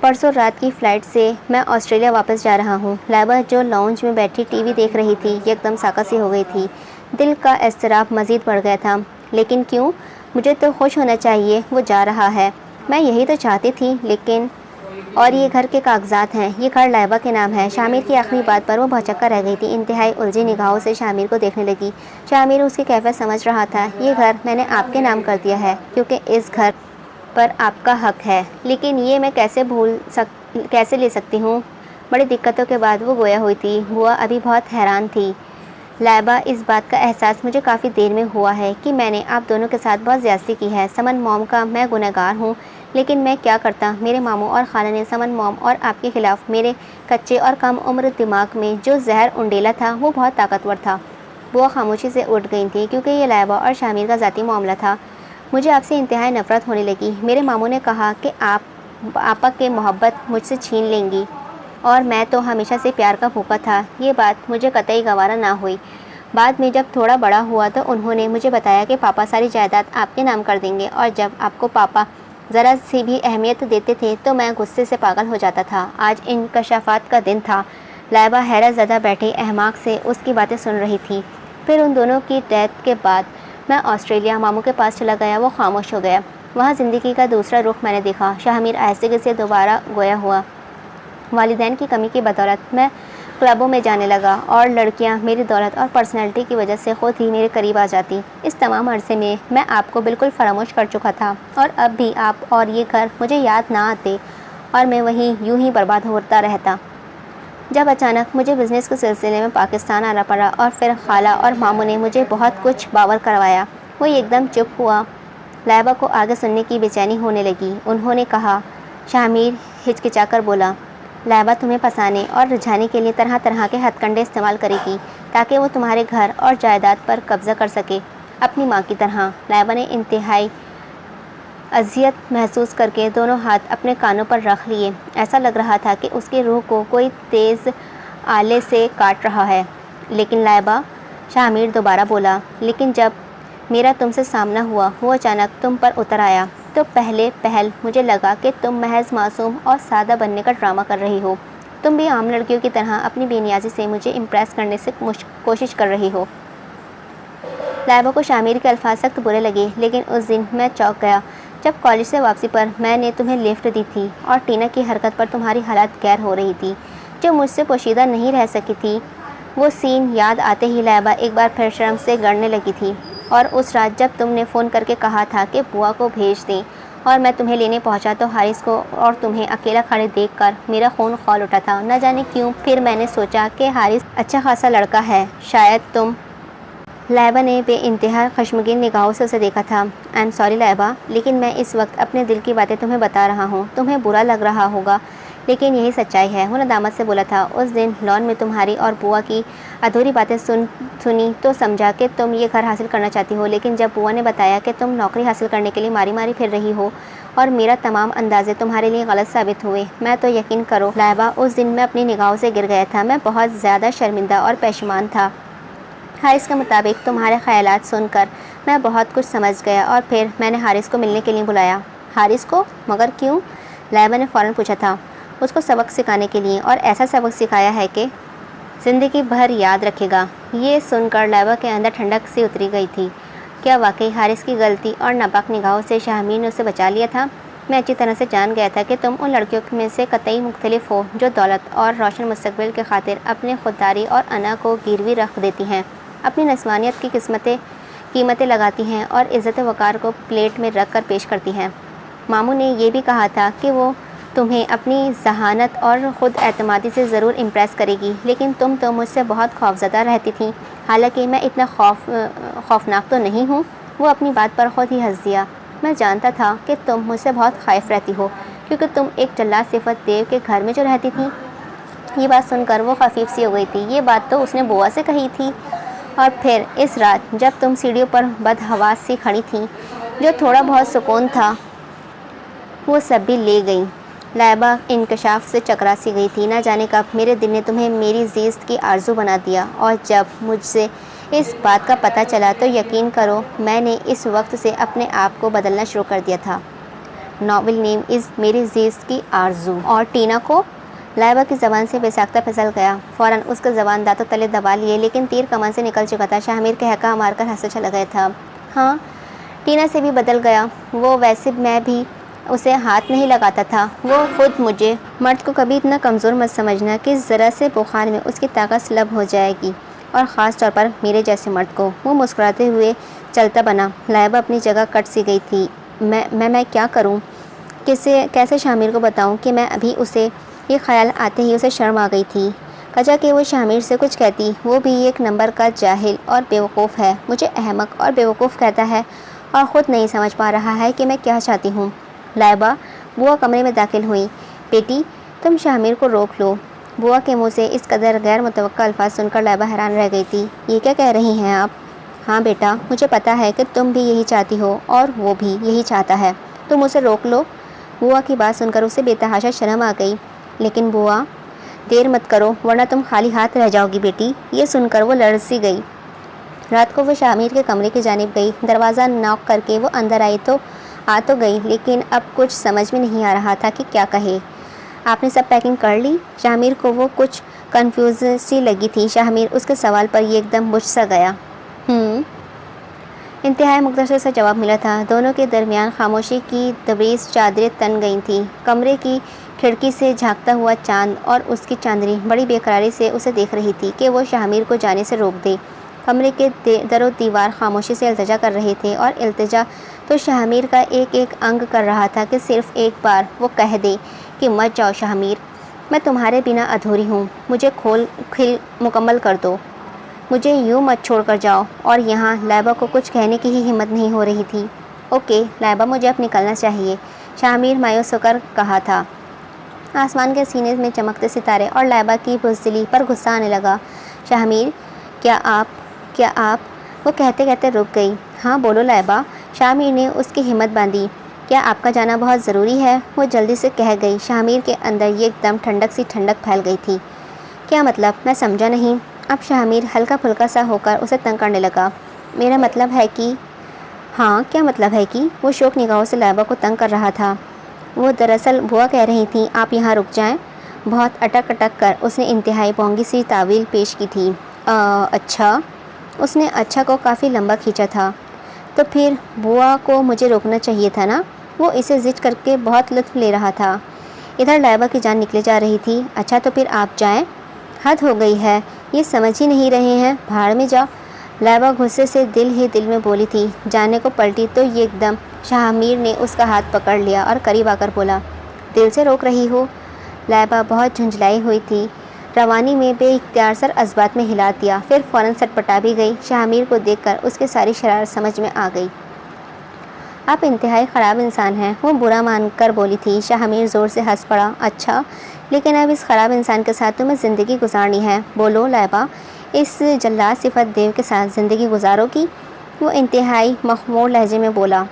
پرسوں رات کی فلائٹ سے میں آسٹریلیا واپس جا رہا ہوں۔ لائبہ جو لاؤنج میں بیٹھی ٹی وی دیکھ رہی تھی، یکدم ساکت سی ہو گئی تھی۔ دل کا اضطراب مزید بڑھ گیا تھا۔ لیکن کیوں؟ مجھے تو خوش ہونا چاہیے، وہ جا رہا ہے۔ میں یہی تو چاہتی تھی، لیکن اور یہ گھر کے کاغذات ہیں، یہ گھر لائبہ کے نام ہے۔ شامیر کی آخری بات پر وہ بھوچکا رہ گئی تھی۔ انتہائی الجھی نگاہوں سے شامیر کو دیکھنے لگی۔ شامیر اس کی کیفیت سمجھ رہا تھا۔ یہ گھر میں نے آپ کے نام کر دیا ہے، کیونکہ اس گھر پر آپ کا حق ہے، لیکن یہ میں کیسے لے سکتی ہوں؟ بڑی دقتوں کے بعد وہ گویا ہوئی تھی۔ بوا ابھی بہت حیران تھی۔ لائبہ، اس بات کا احساس مجھے کافی دیر میں ہوا ہے کہ میں نے آپ دونوں کے ساتھ بہت زیادتی کی ہے۔ سمن موم کا میں گنہگار ہوں، لیکن میں کیا کرتا؟ میرے ماموں اور خالہ نے سمن موم اور آپ کے خلاف میرے کچے اور کم عمر دماغ میں جو زہر انڈیلا تھا وہ بہت طاقتور تھا۔ بوا خاموشی سے اٹھ گئی تھی، کیونکہ یہ لائبہ اور شامیر کا ذاتی معاملہ تھا۔ مجھے آپ سے انتہائی نفرت ہونے لگی۔ میرے ماموں نے کہا کہ آپ آپا کے محبت مجھ سے چھین لیں گی، اور میں تو ہمیشہ سے پیار کا بھوکا تھا۔ یہ بات مجھے قطعی گوارا نہ ہوئی۔ بعد میں جب تھوڑا بڑا ہوا تو انہوں نے مجھے بتایا کہ پاپا ساری جائیداد آپ کے نام کر دیں گے، اور جب آپ کو پاپا ذرا سی بھی اہمیت دیتے تھے تو میں غصے سے پاگل ہو جاتا تھا۔ آج انکشافات کا دن تھا۔ لائبہ حیرت زدہ بیٹھے احماق سے اس کی باتیں سن رہی تھی۔ پھر ان دونوں کی ڈیتھ کے بعد میں آسٹریلیا ماموں کے پاس چلا گیا۔ وہ خاموش ہو گیا۔ وہاں زندگی کا دوسرا رخ میں نے دیکھا۔ شاہمیر آہستگی سے دوبارہ گویا ہوا۔ والدین کی کمی کی بدولت میں کلبوں میں جانے لگا اور لڑکیاں میری دولت اور پرسنالٹی کی وجہ سے خود ہی میرے قریب آ جاتی۔ اس تمام عرصے میں آپ کو بالکل فراموش کر چکا تھا، اور اب بھی آپ اور یہ گھر مجھے یاد نہ آتے اور میں وہیں یوں ہی برباد ہوتا رہتا۔ جب اچانک مجھے بزنس کے سلسلے میں پاکستان آنا پڑا اور پھر خالہ اور ماموں نے مجھے بہت کچھ باور کروایا، وہ ایک دم چپ ہوا۔ لائبہ کو آگے سننے کی بے چینی ہونے لگی۔ انہوں نے کہا، شاہمیر ہچکچا کر بولا، لائبہ تمہیں پھنسانے اور رجھانے کے لیے طرح طرح کے ہتھ کنڈے استعمال کرے گی تاکہ وہ تمہارے گھر اور جائیداد پر قبضہ کر سکے، اپنی ماں کی طرح۔ لائبہ نے انتہائی اذیت محسوس کر کے دونوں ہاتھ اپنے کانوں پر رکھ لیے۔ ایسا لگ رہا تھا کہ اس کی روح کو کوئی تیز آلے سے کاٹ رہا ہے۔ لیکن لائبہ، شاہمیر دوبارہ بولا، لیکن جب میرا تم سے سامنا ہوا، وہ اچانک تم پر اتر آیا، تو پہل مجھے لگا کہ تم محض معصوم اور سادہ بننے کا ڈرامہ کر رہی ہو۔ تم بھی عام لڑکیوں کی طرح اپنی بے نیازی سے مجھے امپریس کرنے سے کوشش کر رہی ہو۔ لائبہ کو شاہمیر کے الفاظ سخت برے لگے، لیکن اس دن میں چونک گیا جب کالج سے واپسی پر میں نے تمہیں لفٹ دی تھی اور ٹینا کی حرکت پر تمہاری حالت غیر ہو رہی تھی، جو مجھ سے پوشیدہ نہیں رہ سکی تھی۔ وہ سین یاد آتے ہی لائبہ ایک بار پھر شرم سے گڑنے لگی تھی۔ اور اس رات جب تم نے فون کر کے کہا تھا کہ بوا کو بھیج دیں اور میں تمہیں لینے پہنچا، تو حارث کو اور تمہیں اکیلا کھڑے دیکھ کر میرا خون کھول اٹھا تھا۔ نہ جانے کیوں پھر میں نے سوچا کہ حارث اچھا خاصا لڑکا ہے، شاید تم۔ لائبہ نے بے انتہا خشمگین نگاہوں سے اسے دیکھا تھا۔ آئی ایم سوری لائبہ، لیکن میں اس وقت اپنے دل کی باتیں تمہیں بتا رہا ہوں۔ تمہیں برا لگ رہا ہوگا، لیکن یہی سچائی ہے۔ وہ ندامت سے بولا تھا، اس دن لان میں تمہاری اور بوا کی ادھوری باتیں سنی تو سمجھا کہ تم یہ گھر حاصل کرنا چاہتی ہو، لیکن جب بوا نے بتایا کہ تم نوکری حاصل کرنے کے لیے ماری ماری پھر رہی ہو اور میرا تمام اندازے تمہارے لیے غلط ثابت ہوئے، میں تو یقین کرو لائبہ، اس دن میں اپنی نگاہوں سے گر گیا تھا۔ میں بہت زیادہ شرمندہ اور پشیمان تھا۔ حارث کے مطابق تمہارے خیالات سن کر میں بہت کچھ سمجھ گیا، اور پھر میں نے حارث کو ملنے کے لیے بلایا۔ حارث کو؟ مگر کیوں؟ لائبہ نے فوراً پوچھا تھا۔ اس کو سبق سکھانے کے لیے، اور ایسا سبق سکھایا ہے کہ زندگی بھر یاد رکھے گا۔ یہ سن کر لائبہ کے اندر ٹھنڈک سی اتری گئی تھی۔ کیا واقعی حارث کی غلطی اور ناپاک نگاہوں سے شاہمیر نے اسے بچا لیا تھا؟ میں اچھی طرح سے جان گیا تھا کہ تم ان لڑکیوں میں سے قطعی مختلف ہو جو دولت اور روشن مستقبل کی خاطر اپنے خودداری اور انا کو گروی رکھ دیتی ہیں، اپنی نسوانیت کی قیمتیں لگاتی ہیں اور عزت وقار کو پلیٹ میں رکھ کر پیش کرتی ہیں۔ ماموں نے یہ بھی کہا تھا کہ وہ تمہیں اپنی ذہانت اور خود اعتمادی سے ضرور امپریس کرے گی، لیکن تم تو مجھ سے بہت خوفزدہ رہتی تھیں، حالانکہ میں اتنا خوفناک تو نہیں ہوں۔ وہ اپنی بات پر خود ہی ہنس دیا۔ میں جانتا تھا کہ تم مجھ سے بہت خائف رہتی ہو، کیونکہ تم ایک جلاد صفت دیو کے گھر میں جو رہتی تھی۔ یہ بات سن کر وہ خفیف سی ہو گئی تھی۔ یہ بات تو اس نے بوا سے کہی تھی۔ اور پھر اس رات جب تم سیڑھیوں پر بدحواس سی کھڑی تھیں، جو تھوڑا بہت سکون تھا وہ سب بھی لے گئیں۔ لائبہ انکشاف سے چکرا سی گئی تھی۔ نہ جانے کب میرے دل نے تمہیں میری زیست کی آرزو بنا دیا، اور جب مجھ سے اس بات کا پتہ چلا تو یقین کرو میں نے اس وقت سے اپنے آپ کو بدلنا شروع کر دیا تھا۔ ناول نیم از میری زیست کی آرزو۔ اور ٹینا کو؟ لائبہ کی زبان سے بے ساختہ پھسل گیا۔ فوراً اس کا زبان دانتوں تلے دبا لیے، لیکن تیر کمان سے نکل چکا تھا۔ شاہمیر کہکا مار کر ہنسنے چلا گیا تھا۔ ہاں، ٹینا سے بھی بدل گیا وہ، ویسے میں بھی اسے ہاتھ نہیں لگاتا تھا۔ وہ خود مجھے مرد کو کبھی اتنا کمزور مت سمجھنا کہ ذرا سے بخار میں اس کی طاقت سلب ہو جائے گی، اور خاص طور پر میرے جیسے مرد کو۔ وہ مسکراتے ہوئے چلتا بنا۔ لائبہ اپنی جگہ کٹ سی گئی تھی۔ میں کیا کروں؟ کیسے شاہمیر کو بتاؤں کہ میں ابھی اسے یہ خیال آتے ہی اسے شرم آ گئی تھی۔ کجا کہ وہ شاہمیر سے کچھ کہتی، وہ بھی ایک نمبر کا جاہل اور بیوقوف ہے، مجھے احمق اور بیوقوف کہتا ہے اور خود نہیں سمجھ پا رہا ہے کہ میں کیا چاہتی ہوں۔ لائبہ، بوا کمرے میں داخل ہوئی۔ بیٹی، تم شاہمیر کو روک لو۔ بوا کے منہ سے اس قدر غیر متوقع الفاظ سن کر لائبہ حیران رہ گئی تھی۔ یہ کیا کہہ رہی ہیں آپ؟ ہاں بیٹا، مجھے پتہ ہے کہ تم بھی یہی چاہتی ہو اور وہ بھی یہی چاہتا ہے، تم اسے روک لو۔ بوا کی بات سن کر اسے بے تحاشا شرم آ گئی۔ لیکن بوا، دیر مت کرو ورنہ تم خالی ہاتھ رہ جاؤ گی بیٹی۔ یہ سن کر وہ لرزی گئی۔ رات کو وہ شاہمیر کے کمرے کی جانب گئی۔ دروازہ ناک کر کے وہ اندر آئی تو آ تو گئی لیکن اب کچھ سمجھ میں نہیں آ رہا تھا کہ کیا کہے۔ آپ نے سب پیکنگ کر لی؟ شاہ کو وہ کچھ کنفیوز سی لگی تھی۔ شاہ اس کے سوال پر ایک دم بجھ سا گیا۔ انتہائی مختصر سا جواب ملا تھا۔ دونوں کے درمیان خاموشی کی دبیش چادریں تن گئی تھیں۔ کمرے کی کھڑکی سے جھانکتا ہوا چاند اور اس کی چاندنی بڑی بے قراری سے اسے دیکھ رہی تھی کہ وہ شاہ کو جانے سے روک دے۔ کمرے کے در و دیوار خاموشی سے التجا کر رہے تھے اور التجا تو شاہ کا ایک ایک انگ کر رہا تھا کہ صرف ایک بار وہ کہہ دے کہ مت جاؤ شاہ، میں تمہارے بنا ادھوری ہوں، مجھے کھل مکمل کر دو، مجھے یوں مت چھوڑ کر جاؤ۔ اور یہاں لائبہ کو کچھ کہنے کی ہی ہمت نہیں ہو رہی تھی۔ اوکے لائبہ، مجھے اب نکلنا چاہیے، شاہ مایوس ہو کر کہا تھا۔ آسمان کے سینے میں چمکتے ستارے اور لائبہ کی بزدلی پر غصہ آنے لگا۔ شاہ کیا آپ وہ کہتے کہتے رک گئی۔ ہاں بولو لائبہ، شاہ نے اس کی ہمت باندھی۔ کیا آپ کا جانا بہت ضروری ہے؟ وہ جلدی سے کہہ گئی۔ شاہ کے اندر ایک دم ٹھنڈک پھیل گئی تھی۔ کیا مطلب؟ میں سمجھا نہیں۔ اب شاہ ہلکا پھلکا سا ہو کر اسے تنگ کرنے لگا۔ میرا مطلب ہے کہ… ہاں کیا مطلب ہے کہ… وہ شوق نگاہوں سے لائبہ کو تنگ کر رہا تھا۔ وہ دراصل بوا کہہ رہی تھیں آپ یہاں رک جائیں۔ بہت اٹک کر اس نے انتہائی بونگی سی تعویل پیش کی تھی۔ اچھا؟ اس نے اچھا کو کافی لمبا کھینچا تھا۔ تو پھر بوا کو مجھے روکنا چاہیے تھا نا؟ وہ اسے زج کر کے بہت لطف لے رہا تھا۔ ادھر لائبہ کی جان نکلے جا رہی تھی۔ اچھا تو پھر آپ جائیں۔ حد ہو گئی ہے، یہ سمجھ ہی نہیں رہے ہیں، بھاڑ میں جاؤ۔ لائبہ غصے سے دل ہی دل میں بولی تھی۔ جانے کو پلٹی تو ایک دم شاہ نے اس کا ہاتھ پکڑ لیا اور قریب آ کر بولا، دل سے روک رہی ہو؟ لائبہ بہت جھنجھلائی ہوئی تھی۔ روانی میں بے اختیار سر اسبات میں ہلا دیا، پھر فوراً سٹپٹا بھی گئی۔ شاہ کو دیکھ کر اس کی ساری شرارت سمجھ میں آ گئی۔ آپ انتہائی خراب انسان ہیں، وہ برا مان کر بولی تھی۔ شاہ زور سے ہنس پڑا۔ اچھا، لیکن اب اس خراب انسان کے ساتھ تمہیں زندگی گزارنی ہے۔ بولو لائبہ، اس جلاد صفت دیو کے ساتھ زندگی گزارو گی؟ وہ انتہائی مخمور لہجے میں بولا۔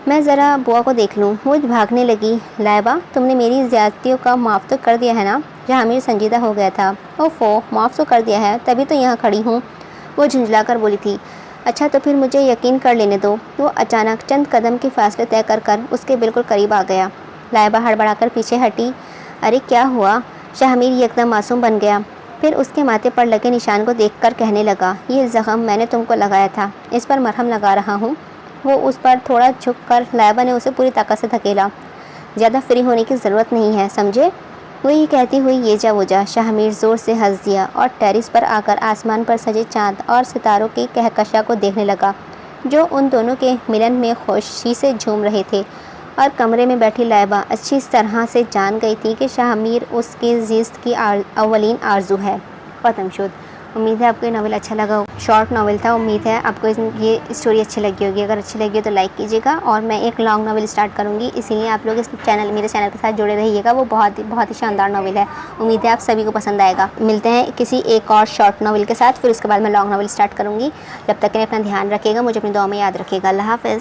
میں ذرا بوا کو دیکھ لوں۔ وہ بھاگنے لگی۔ لائبہ، تم نے میری زیادتیوں کا معاف تو کر دیا ہے نا؟ شاہ سنجیدہ ہو گیا تھا۔ اوفو، معاف تو کر دیا ہے، تبھی تو یہاں کھڑی ہوں، وہ جھنجھلا کر بولی تھی۔ اچھا تو پھر مجھے یقین کر لینے دو۔ وہ اچانک چند قدم کے فاصلے طے کر اس کے بالکل قریب آ گیا۔ لائبہ ہڑبڑا کر پیچھے ہٹی۔ ارے کیا ہوا؟ شاہ ایک دم معصوم بن گیا، پھر اس کے ماتھے پر لگے نشان کو دیکھ کر کہنے لگا، یہ زخم میں نے تم کو لگایا تھا، اس پر مرہم لگا رہا ہوں۔ وہ اس پر تھوڑا جھک کر لائبہ نے اسے پوری طاقت سے دھکیلا۔ زیادہ فری ہونے کی ضرورت نہیں ہے، سمجھے؟ وہ یہ کہتی ہوئی یہ جا وہ جا۔ شاہ زور سے ہنس دیا اور ٹیرس پر آ کر آسمان پر سجے چاند اور ستاروں کی کہکشاں کو دیکھنے لگا جو ان دونوں کے ملن میں خوشی سے جھوم رہے تھے۔ اور کمرے میں بیٹھی لائبہ اچھی طرح سے جان گئی تھی کہ شاہ اس کی زیست کی اولین آرزو ہے۔ ختم شد۔ امید ہے آپ کو یہ ناول اچھا لگا ہو۔ شارٹ ناول تھا، امید ہے آپ کو یہ اسٹوری اچھی لگی ہوگی۔ اگر اچھی لگی ہو تو لائک کیجیے گا، اور میں ایک لانگ ناول اسٹارٹ کروں گی، اسی لیے آپ لوگ میرے چینل کے ساتھ جڑے رہیے گا۔ وہ بہت ہی شاندار ناول ہے، امید ہے آپ سبھی کو پسند آئے گا۔ ملتے ہیں کسی ایک اور شارٹ ناول کے ساتھ، پھر اس کے بعد میں لانگ ناول اسٹارٹ کروں گی۔ جب تک کہ اپنا دھیان رکھیے گا، مجھے اپنی دعا میں یاد رکھیے گا۔ اللہ حافظ۔